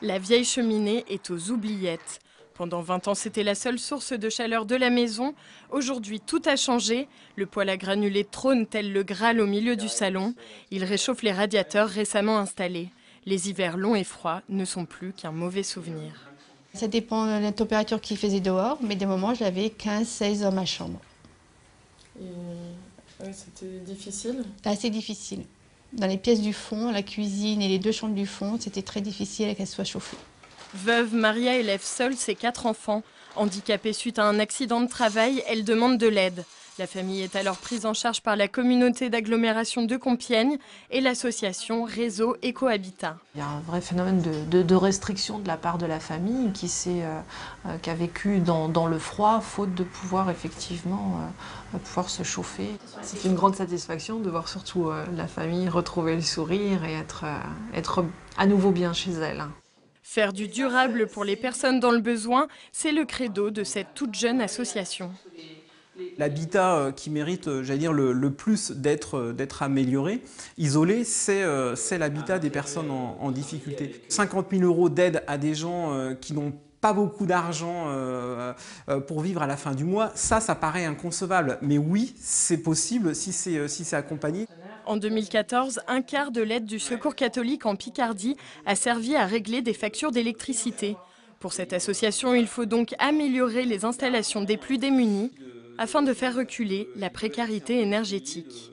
La vieille cheminée est aux oubliettes. Pendant 20 ans, c'était la seule source de chaleur de la maison. Aujourd'hui, tout a changé. Le poêle à granulés trône tel le Graal au milieu du salon. Il réchauffe les radiateurs récemment installés. Les hivers longs et froids ne sont plus qu'un mauvais souvenir. Ça dépend de la température qu'il faisait dehors, mais des moments, j'avais 15-16 dans ma chambre. C'était difficile. Assez difficile. Dans les pièces du fond, la cuisine et les 2 chambres du fond, c'était très difficile qu'elles soient chauffées. Veuve, Maria élève seule ses 4 enfants. Handicapée suite à un accident de travail, elle demande de l'aide. La famille est alors prise en charge par la communauté d'agglomération de Compiègne et l'association Réseau Écohabitat. Il y a un vrai phénomène de restriction de la part de la famille qui a vécu dans le froid, faute de pouvoir effectivement pouvoir se chauffer. C'est une grande satisfaction de voir surtout la famille retrouver le sourire et être à nouveau bien chez elle. Faire du durable pour les personnes dans le besoin, c'est le credo de cette toute jeune association. L'habitat qui mérite, j'allais dire, le plus d'être amélioré, isolé, c'est l'habitat des personnes en difficulté. 50 000 € d'aide à des gens qui n'ont pas beaucoup d'argent pour vivre à la fin du mois, ça paraît inconcevable. Mais oui, c'est possible si c'est accompagné. En 2014, un quart de l'aide du Secours catholique en Picardie a servi à régler des factures d'électricité. Pour cette association, il faut donc améliorer les installations des plus démunis afin de faire reculer la précarité énergétique.